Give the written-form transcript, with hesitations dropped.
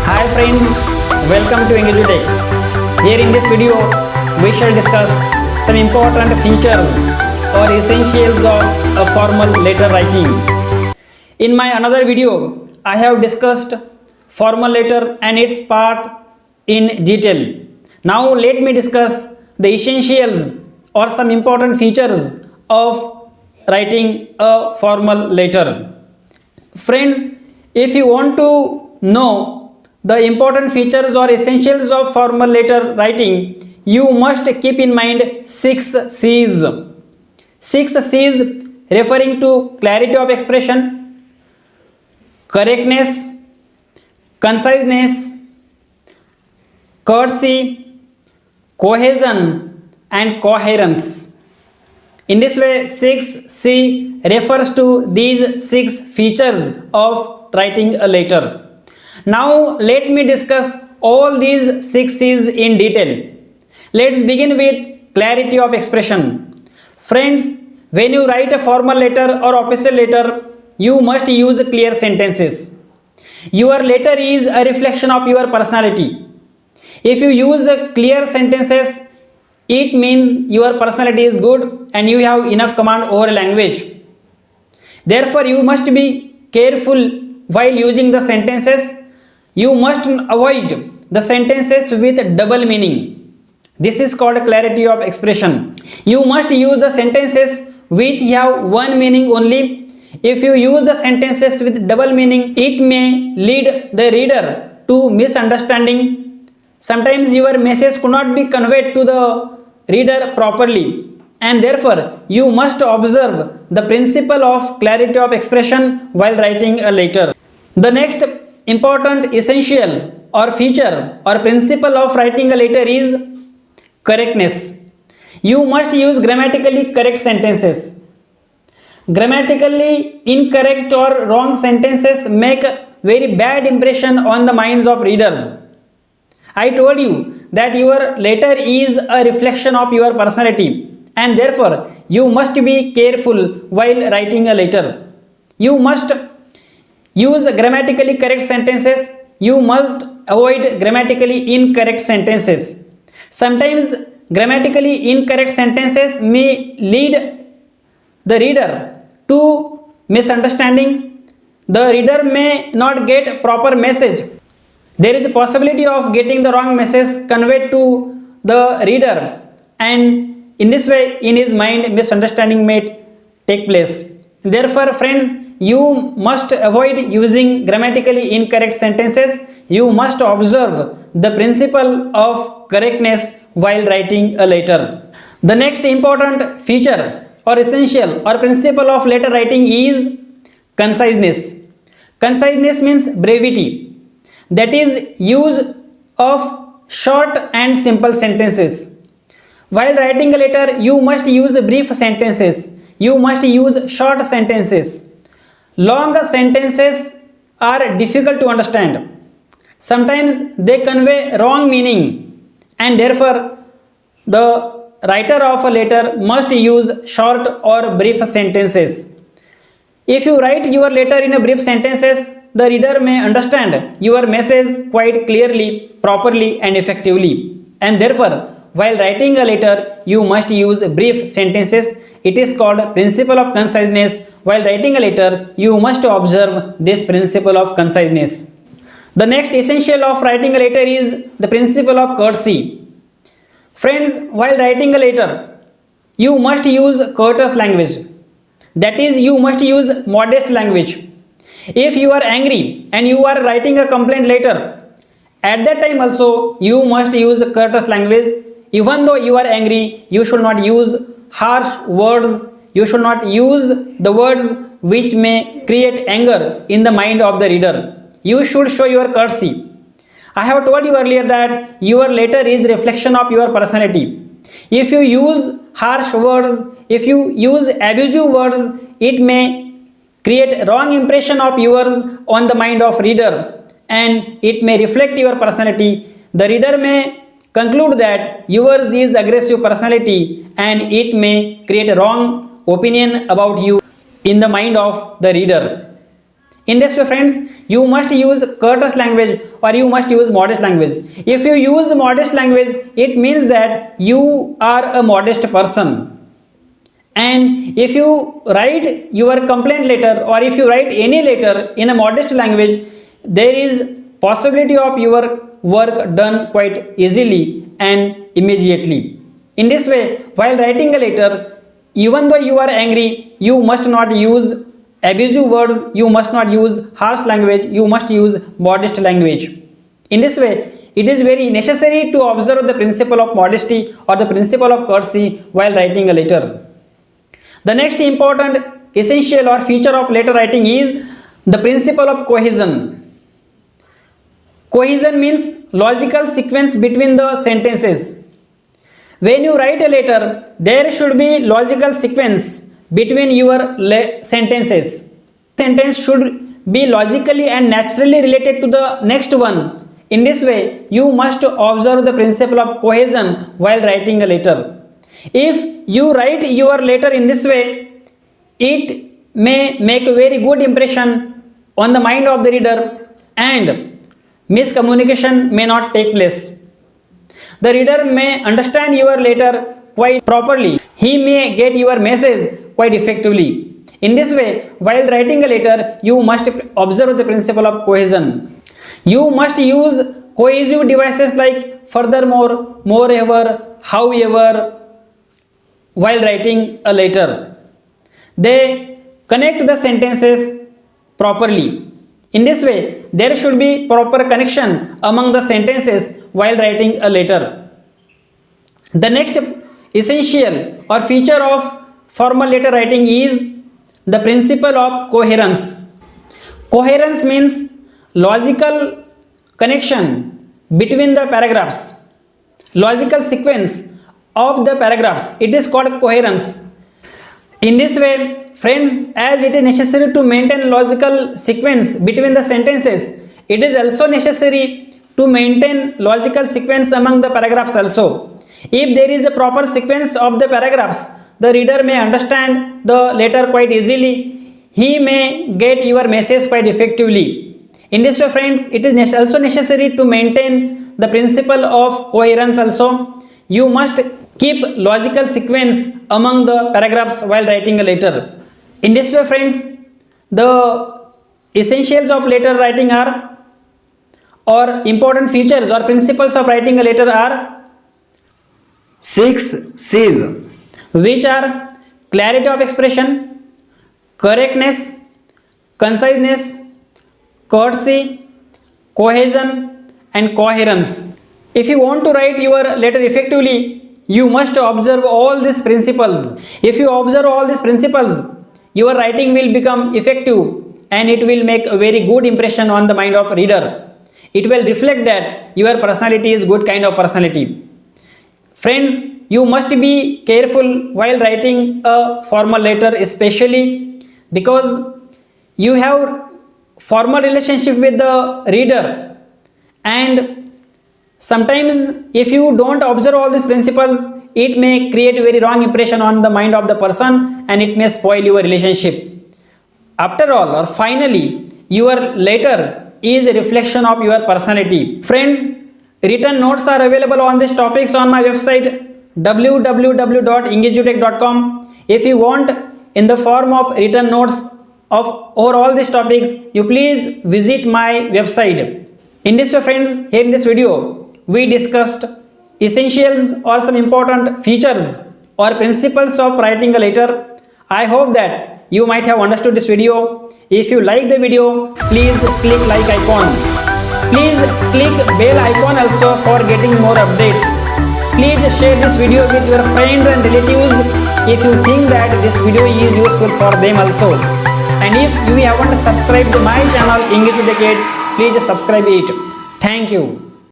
Hi friends, welcome to EngageTech. Here in this video, we shall discuss some important features or essentials of a formal letter writing. In my another video, I have discussed formal letter and its part in detail. Now let me discuss the essentials or some important features of writing a formal letter. Friends, if you want to know the important features or essentials of formal letter writing, you must keep in mind 6 C's. 6 C's referring to clarity of expression, correctness, conciseness, courtesy, cohesion and coherence. In this way, 6C refers to these 6 features of writing a letter. Now let me discuss all these 6 C's in detail. Let's begin with clarity of expression. Friends, when you write a formal letter or official letter, you must use clear sentences. Your letter is a reflection of your personality. If you use clear sentences, it means your personality is good and you have enough command over language. Therefore, you must be careful while using the sentences. You must avoid the sentences with double meaning. This is called clarity of expression. You must use the sentences which have one meaning only. If you use the sentences with double meaning, it may lead the reader to misunderstanding. Sometimes your message could not be conveyed to the reader properly, and therefore you must observe the principle of clarity of expression while writing a letter. The next important essential or feature or principle of writing a letter is correctness. You must use grammatically correct sentences. Grammatically incorrect or wrong sentences make a very bad impression on the minds of readers. I told you that your letter is a reflection of your personality, and therefore you must be careful while writing a letter. You must use grammatically correct sentences. You must avoid grammatically incorrect sentences. Sometimes grammatically incorrect sentences may lead the reader to misunderstanding. The reader may not get proper message. There is a possibility of getting the wrong message conveyed to the reader, and in this way, in his mind, misunderstanding may take place. Therefore, friends, you must avoid using grammatically incorrect sentences. You must observe the principle of correctness while writing a letter. The next important feature or essential or principle of letter writing is conciseness. Conciseness means brevity. That is, use of short and simple sentences. While writing a letter, you must use brief sentences. You must use short sentences. Long sentences are difficult to understand. Sometimes they convey wrong meaning, and therefore the writer of a letter must use short or brief sentences. If you write your letter in a brief sentences, the reader may understand your message quite clearly, properly and effectively. And therefore, while writing a letter, you must use brief sentences. It is called principle of conciseness. While writing a letter, you must observe this principle of conciseness. The next essential of writing a letter is the principle of courtesy. Friends, while writing a letter, you must use courteous language. That is, you must use modest language. If you are angry and you are writing a complaint letter, at that time also you must use courteous language. Even though you are angry, you should not use harsh words. You should not use the words which may create anger in the mind of the reader. You should show your courtesy. I have told you earlier that your letter is reflection of your personality. If you use harsh words, if you use abusive words, it may create wrong impression of yours on the mind of reader, and it may reflect your personality. The reader may conclude that yours is aggressive personality, and it may create a wrong opinion about you in the mind of the reader. In this way, friends, you must use courteous language or you must use modest language. If you use modest language, it means that you are a modest person. And if you write your complaint letter or if you write any letter in a modest language, there is possibility of your work done quite easily and immediately. In this way, while writing a letter, even though you are angry, you must not use abusive words, you must not use harsh language, you must use modest language. In this way, it is very necessary to observe the principle of modesty or the principle of courtesy while writing a letter. The next important essential or feature of letter writing is the principle of cohesion. Cohesion means logical sequence between the sentences. When you write a letter, there should be logical sequence between your sentences. Sentence should be logically and naturally related to the next one. In this way, you must observe the principle of cohesion while writing a letter. If you write your letter in this way, it may make a very good impression on the mind of the reader and miscommunication may not take place. The reader may understand your letter quite properly. He may get your message quite effectively. In this way, while writing a letter, you must observe the principle of cohesion. You must use cohesive devices like furthermore, moreover, however, while writing a letter. They connect the sentences properly. In this way, there should be proper connection among the sentences while writing a letter. The next essential or feature of formal letter writing is the principle of coherence. Coherence means logical connection between the paragraphs, logical sequence of the paragraphs. It is called coherence. In this way, friends, as it is necessary to maintain logical sequence between the sentences, it is also necessary to maintain logical sequence among the paragraphs also. If there is a proper sequence of the paragraphs, the reader may understand the letter quite easily. He may get your message quite effectively. In this way, friends, it is also necessary to maintain the principle of coherence also. You must keep logical sequence among the paragraphs while writing a letter. In this way, friends, the essentials of letter writing are, or important features or principles of writing a letter are 6 C's, which are clarity of expression, correctness, conciseness, courtesy, cohesion and coherence. If you want to write your letter effectively, you must observe all these principles. If you observe all these principles, your writing will become effective and it will make a very good impression on the mind of reader. It will reflect that your personality is good kind of personality. Friends, you must be careful while writing a formal letter, especially because you have formal relationship with the reader, and sometimes if you don't observe all these principles, it may create a very wrong impression on the mind of the person and it may spoil your relationship. After all, or finally, your letter is a reflection of your personality. Friends, written notes are available on these topics on my website www.engagutech.com. If you want in the form of written notes of over all these topics, you please visit my website. In this way, friends, here in this video, we discussed essentials or some important features or principles of writing a letter. I hope that you might have understood this video. If you like the video, please click like icon. Please click bell icon also for getting more updates. Please share this video with your friends and relatives if you think that this video is useful for them also. And if you haven't subscribed to my channel English with the Kid, please subscribe it. Thank you.